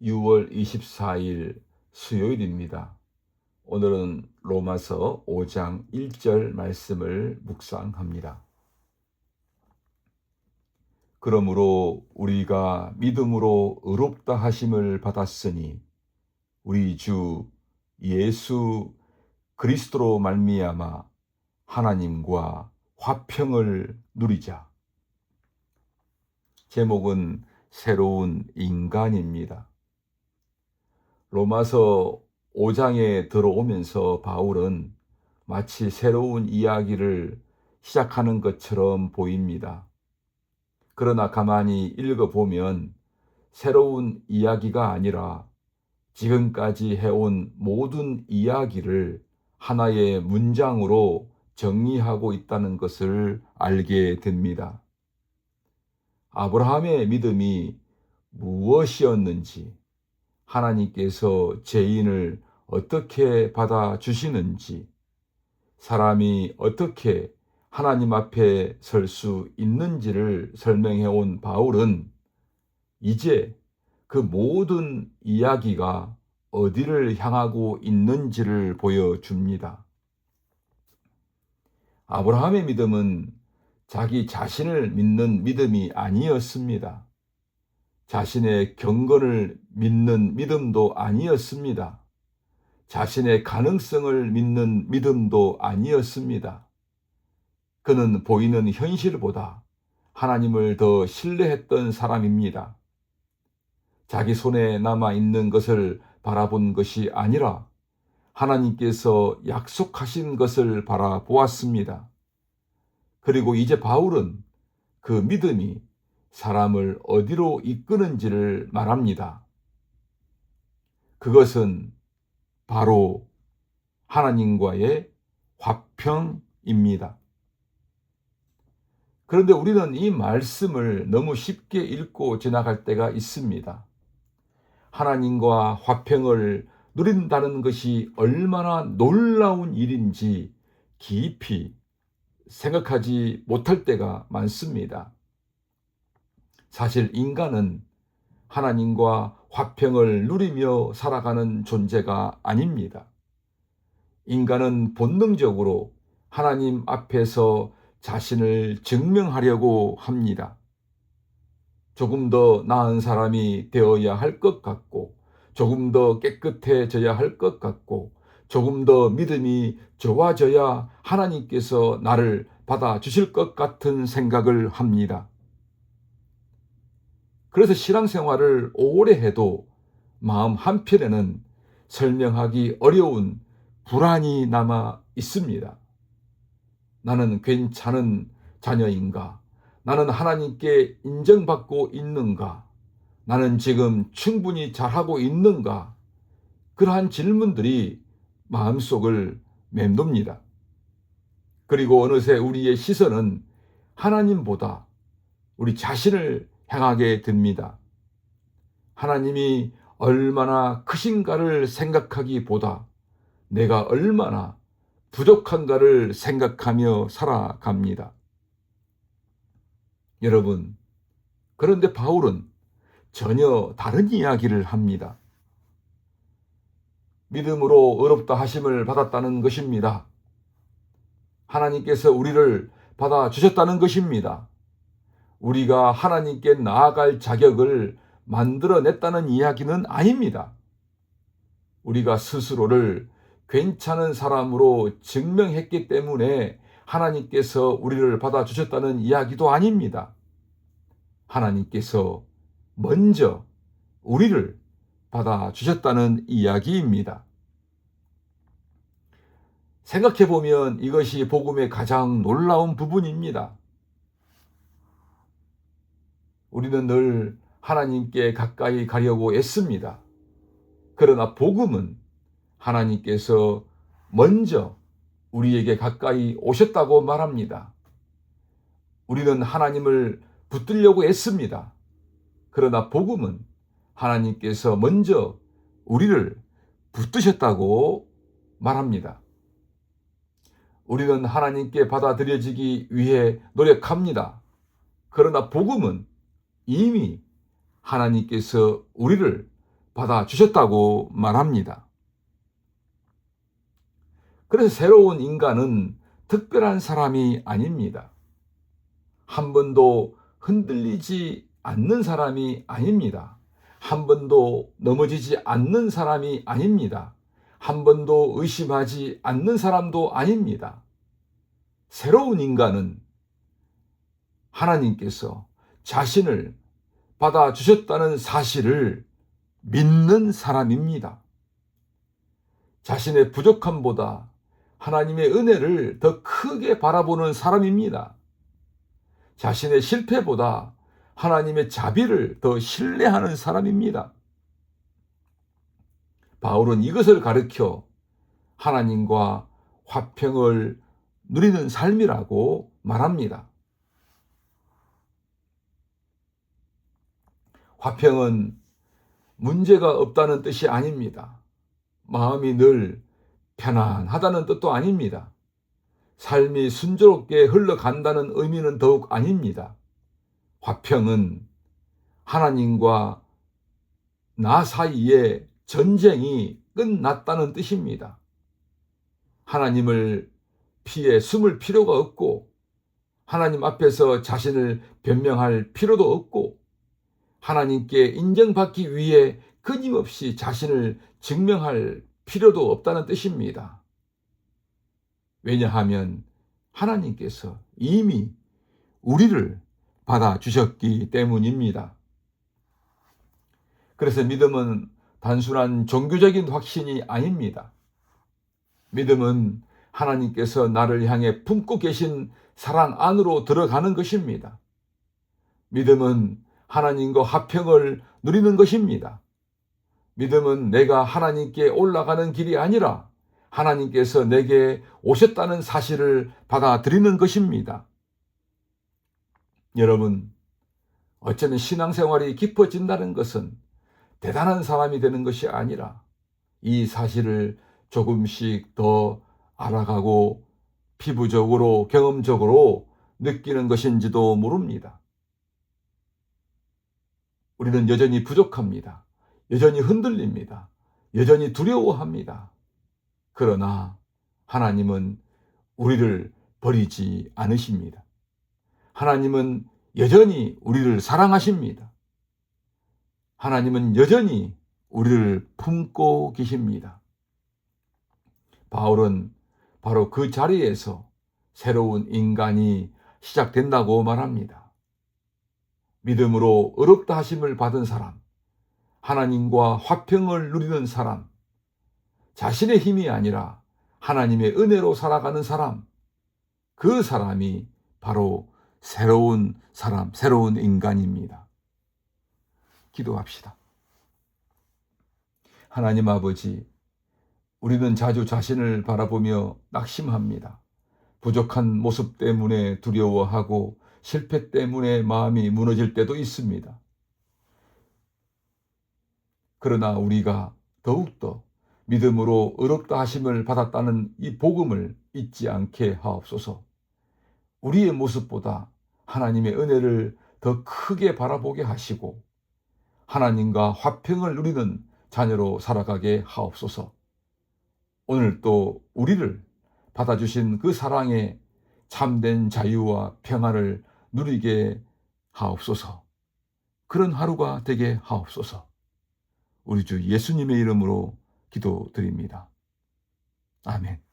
6월 24일 수요일입니다. 오늘은 로마서 5장 1절 말씀을 묵상합니다. 그러므로 우리가 믿음으로 의롭다 하심을 받았으니 우리 주 예수 그리스도로 말미암아 하나님과 화평을 누리자. 제목은 새로운 인간입니다. 로마서 5장에 들어오면서 바울은 마치 새로운 이야기를 시작하는 것처럼 보입니다. 그러나 가만히 읽어보면 새로운 이야기가 아니라 지금까지 해온 모든 이야기를 하나의 문장으로 정리하고 있다는 것을 알게 됩니다. 아브라함의 믿음이 무엇이었는지, 하나님께서 죄인을 어떻게 받아주시는지, 사람이 어떻게 하나님 앞에 설 수 있는지를 설명해 온 바울은 이제 그 모든 이야기가 어디를 향하고 있는지를 보여줍니다. 아브라함의 믿음은 자기 자신을 믿는 믿음이 아니었습니다. 자신의 경건을 믿는 믿음도 아니었습니다. 자신의 가능성을 믿는 믿음도 아니었습니다. 그는 보이는 현실보다 하나님을 더 신뢰했던 사람입니다. 자기 손에 남아있는 것을 바라본 것이 아니라 하나님께서 약속하신 것을 바라보았습니다. 그리고 이제 바울은 그 믿음이 사람을 어디로 이끄는지를 말합니다. 그것은 바로 하나님과의 화평입니다. 그런데 우리는 이 말씀을 너무 쉽게 읽고 지나갈 때가 있습니다. 하나님과 화평을 누린다는 것이 얼마나 놀라운 일인지 깊이 생각하지 못할 때가 많습니다. 사실 인간은 하나님과 화평을 누리며 살아가는 존재가 아닙니다. 인간은 본능적으로 하나님 앞에서 자신을 증명하려고 합니다. 조금 더 나은 사람이 되어야 할 것 같고, 조금 더 깨끗해져야 할 것 같고, 조금 더 믿음이 좋아져야 하나님께서 나를 받아주실 것 같은 생각을 합니다. 그래서 신앙생활을 오래 해도 마음 한편에는 설명하기 어려운 불안이 남아 있습니다. 나는 괜찮은 자녀인가? 나는 하나님께 인정받고 있는가? 나는 지금 충분히 잘하고 있는가? 그러한 질문들이 마음속을 맴돕니다. 그리고 어느새 우리의 시선은 하나님보다 우리 자신을 향하게 됩니다. 하나님이 얼마나 크신가를 생각하기보다 내가 얼마나 부족한가를 생각하며 살아갑니다. 여러분, 그런데 바울은 전혀 다른 이야기를 합니다. 믿음으로 의롭다 하심을 받았다는 것입니다. 하나님께서 우리를 받아주셨다는 것입니다. 우리가 하나님께 나아갈 자격을 만들어냈다는 이야기는 아닙니다. 우리가 스스로를 괜찮은 사람으로 증명했기 때문에 하나님께서 우리를 받아주셨다는 이야기도 아닙니다. 하나님께서 먼저 우리를 받아주셨다는 이야기입니다. 생각해보면 이것이 복음의 가장 놀라운 부분입니다. 우리는 늘 하나님께 가까이 가려고 애씁니다. 그러나 복음은 하나님께서 먼저 우리에게 가까이 오셨다고 말합니다. 우리는 하나님을 붙들려고 애씁니다. 그러나 복음은 하나님께서 먼저 우리를 붙드셨다고 말합니다. 우리는 하나님께 받아들여지기 위해 노력합니다. 그러나 복음은 이미 하나님께서 우리를 받아주셨다고 말합니다. 그래서 새로운 인간은 특별한 사람이 아닙니다. 한 번도 흔들리지 않는 사람이 아닙니다. 한 번도 넘어지지 않는 사람이 아닙니다. 한 번도 의심하지 않는 사람도 아닙니다. 새로운 인간은 하나님께서 자신을 받아주셨다는 사실을 믿는 사람입니다. 자신의 부족함보다 하나님의 은혜를 더 크게 바라보는 사람입니다. 자신의 실패보다 하나님의 자비를 더 신뢰하는 사람입니다. 바울은 이것을 가르쳐 하나님과 화평을 누리는 삶이라고 말합니다. 화평은 문제가 없다는 뜻이 아닙니다. 마음이 늘 편안하다는 뜻도 아닙니다. 삶이 순조롭게 흘러간다는 의미는 더욱 아닙니다. 화평은 하나님과 나 사이에 전쟁이 끝났다는 뜻입니다. 하나님을 피해 숨을 필요가 없고, 하나님 앞에서 자신을 변명할 필요도 없고, 하나님께 인정받기 위해 끊임없이 자신을 증명할 필요도 없다는 뜻입니다. 왜냐하면 하나님께서 이미 우리를 받아주셨기 때문입니다. 그래서 믿음은 단순한 종교적인 확신이 아닙니다. 믿음은 하나님께서 나를 향해 품고 계신 사랑 안으로 들어가는 것입니다. 믿음은 하나님과 화평을 누리는 것입니다. 믿음은 내가 하나님께 올라가는 길이 아니라 하나님께서 내게 오셨다는 사실을 받아들이는 것입니다. 여러분, 어쩌면 신앙생활이 깊어진다는 것은 대단한 사람이 되는 것이 아니라 이 사실을 조금씩 더 알아가고 피부적으로 경험적으로 느끼는 것인지도 모릅니다. 우리는 여전히 부족합니다. 여전히 흔들립니다. 여전히 두려워합니다. 그러나 하나님은 우리를 버리지 않으십니다. 하나님은 여전히 우리를 사랑하십니다. 하나님은 여전히 우리를 품고 계십니다. 바울은 바로 그 자리에서 새로운 인간이 시작된다고 말합니다. 믿음으로 의롭다 하심을 받은 사람, 하나님과 화평을 누리는 사람, 자신의 힘이 아니라 하나님의 은혜로 살아가는 사람, 그 사람이 바로 새로운 사람, 새로운 인간입니다. 기도합시다. 하나님 아버지, 우리는 자주 자신을 바라보며 낙심합니다. 부족한 모습 때문에 두려워하고 실패 때문에 마음이 무너질 때도 있습니다. 그러나 우리가 더욱더 믿음으로 의롭다 하심을 받았다는 이 복음을 잊지 않게 하옵소서. 우리의 모습보다 하나님의 은혜를 더 크게 바라보게 하시고 하나님과 화평을 누리는 자녀로 살아가게 하옵소서. 오늘 또 우리를 받아주신 그 사랑의 참된 자유와 평안을 누리게 하옵소서. 그런 하루가 되게 하옵소서. 우리 주 예수님의 이름으로 기도드립니다. 아멘.